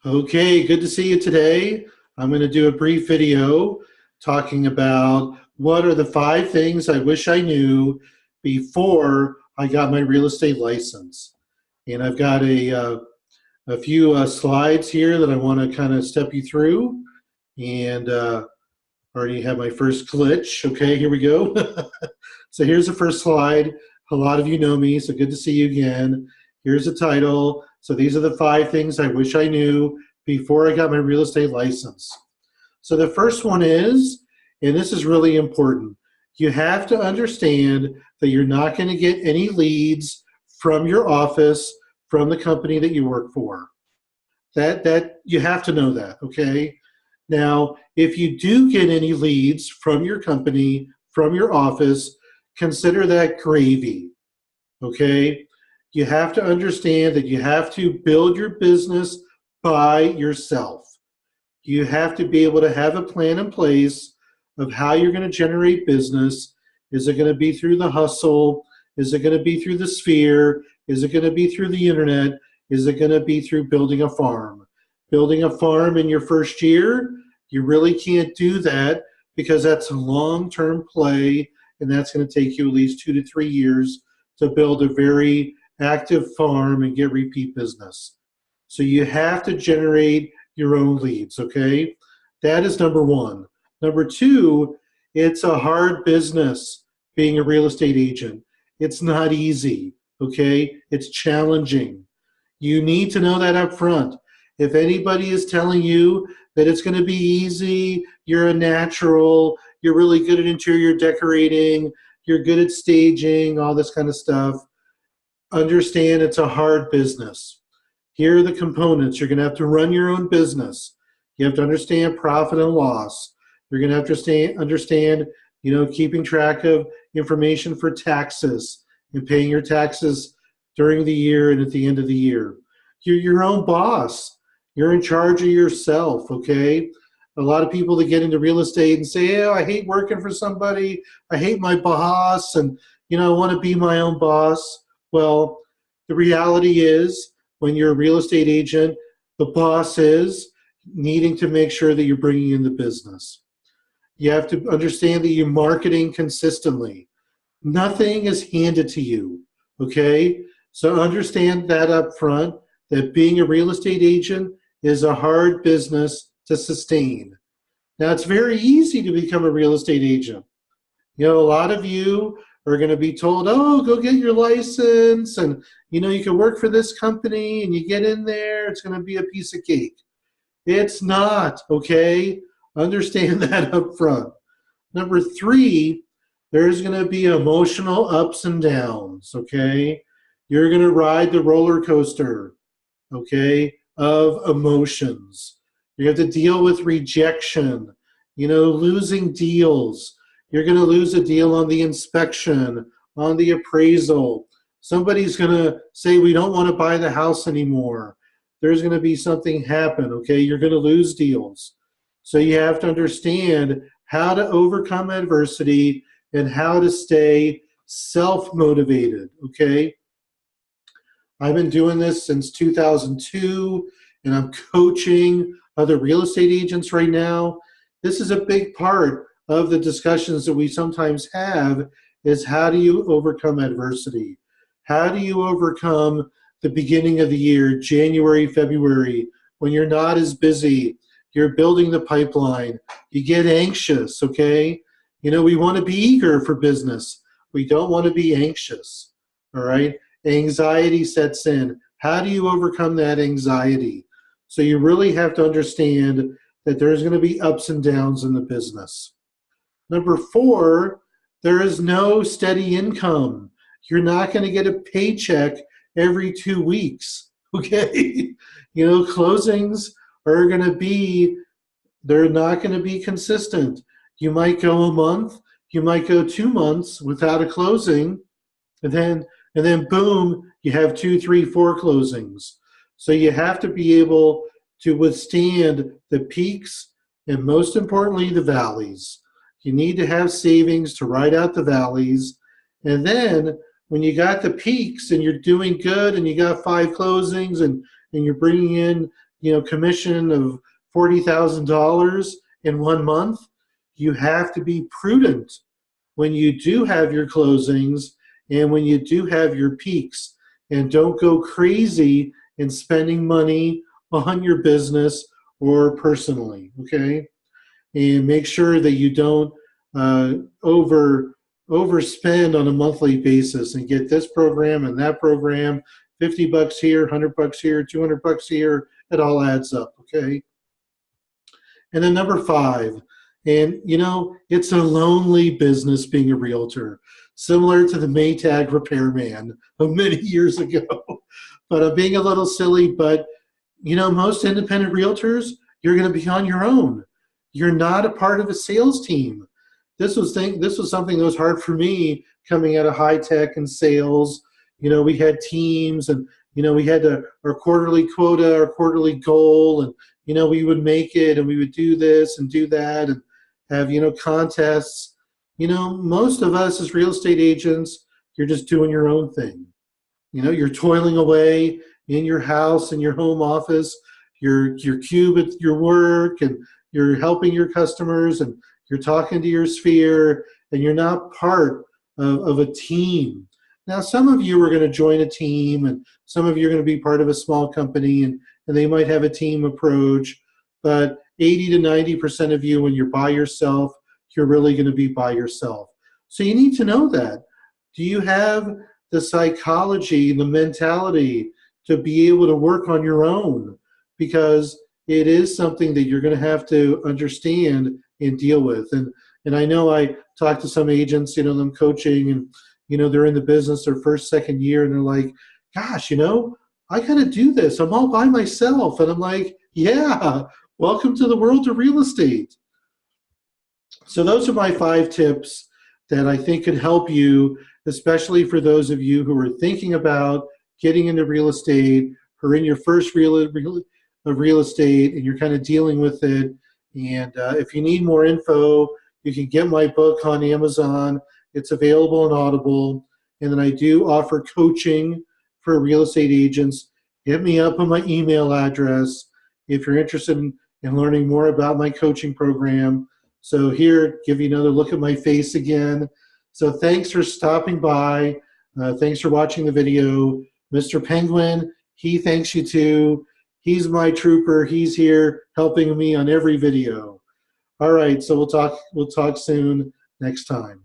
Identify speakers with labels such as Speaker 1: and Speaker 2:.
Speaker 1: Okay, good to see you today. I'm going to do a brief video talking about what are the 5 things I wish I knew before I got my real estate license. And I've got a few slides here that I want to kind of step you through. And already have my first glitch. Okay, here we go. So here's the first slide. A lot of you know me, so good to see you again. Here's the title. So these are the 5 things I wish I knew before I got my real estate license. So the first one is, and this is really important, you have to understand that you're not going to get any leads from your office, from the company that you work for. That you have to know that, okay? Now, if you do get any leads from your company, from your office, consider that gravy, okay? You have to understand that you have to build your business by yourself. You have to be able to have a plan in place of how you're going to generate business. Is it going to be through the hustle? Is it going to be through the sphere? Is it going to be through the internet? Is it going to be through building a farm? Building a farm in your first year, you really can't do that because that's a long-term play, and that's going to take you at least 2 to 3 years to build a very active farm and get repeat business. So you have to generate your own leads, okay? That is number one. Number two, it's a hard business being a real estate agent. It's not easy, okay? It's challenging. You need to know that up front. If anybody is telling you that it's going to be easy, you're a natural, you're really good at interior decorating, you're good at staging, all this kind of stuff, understand it's a hard business. Here are the components. You're going to have to run your own business. You have to understand profit and loss. You're going to have to understand, keeping track of information for taxes and paying your taxes during the year and at the end of the year. You're your own boss. You're in charge of yourself, okay? A lot of people that get into real estate and say, I hate working for somebody. I hate my boss, and, I want to be my own boss. Well, the reality is, when you're a real estate agent, the boss is needing to make sure that you're bringing in the business. You have to understand that you're marketing consistently. Nothing is handed to you, okay? So understand that up front, that being a real estate agent is a hard business to sustain. Now, it's very easy to become a real estate agent. A lot of you are going to be told, go get your license, and you can work for this company, and you get in there, it's going to be a piece of cake. It's not, okay? Understand that up front. Number 3, there's going to be emotional ups and downs, okay? You're going to ride the roller coaster, okay, of emotions. You have to deal with rejection, losing deals. You're going to lose a deal on the inspection, on the appraisal. Somebody's going to say, we don't want to buy the house anymore. There's going to be something happen, okay? You're going to lose deals. So you have to understand how to overcome adversity and how to stay self-motivated, okay? I've been doing this since 2002, and I'm coaching other real estate agents right now. This is a big part of the discussions that we sometimes have, is how do you overcome adversity? How do you overcome the beginning of the year, January, February, when you're not as busy, you're building the pipeline, you get anxious, okay? We want to be eager for business. We don't want to be anxious, all right? Anxiety sets in. How do you overcome that anxiety? So you really have to understand that there's going to be ups and downs in the business. Number 4, there is no steady income. You're not going to get a paycheck every 2 weeks, okay? Closings are going to be, they're not going to be consistent. You might go a month, you might go 2 months without a closing, and then boom, you have 2, 3, 4 closings. So you have to be able to withstand the peaks and, most importantly, the valleys. You need to have savings to ride out the valleys. And then when you got the peaks and you're doing good and you got 5 closings and you're bringing in, commission of $40,000 in 1 month. You have to be prudent when you do have your closings and when you do have your peaks, and don't go crazy in spending money on your business or personally, okay? And make sure that you don't uh, overspend on a monthly basis and get this program and that program, 50 bucks here, 100 bucks here, 200 bucks here. It all adds up, okay? And then number five, and it's a lonely business being a realtor, similar to the Maytag repairman of many years ago. But I'm being a little silly, but most independent realtors, you're going to be on your own. You're not a part of a sales team. This was something that was hard for me coming out of high tech and sales. We had teams, and we had our quarterly quota, our quarterly goal, and we would make it, and we would do this and do that, and have contests. Most of us as real estate agents, you're just doing your own thing. You're toiling away in your house, in your home office, your cube at your work, and you're helping your customers, and you're talking to your sphere, and you're not part of a team. Now, some of you are going to join a team, and some of you are going to be part of a small company, and they might have a team approach, but 80 to 90% of you, when you're by yourself, you're really going to be by yourself. So you need to know that. Do you have the psychology, the mentality to be able to work on your own? Because it is something that you're going to have to understand and deal with. And I know I talk to some agents, them coaching, and they're in the business their first, second year, and they're like, gosh, I got to do this. I'm all by myself. And I'm like, yeah, welcome to the world of real estate. So those are my 5 tips that I think could help you, especially for those of you who are thinking about getting into real estate, or in your first real estate, and you're kind of dealing with it. And if you need more info, you can get my book on Amazon. It's available on Audible. And then I do offer coaching for real estate agents. Hit me up on my email address if you're interested in learning more about my coaching program. So here, give you another look at my face again. So thanks for stopping by. Thanks for watching the video. Mr. Penguin, he thanks you too. He's my trooper. He's here helping me on every video. All right, so we'll talk soon next time.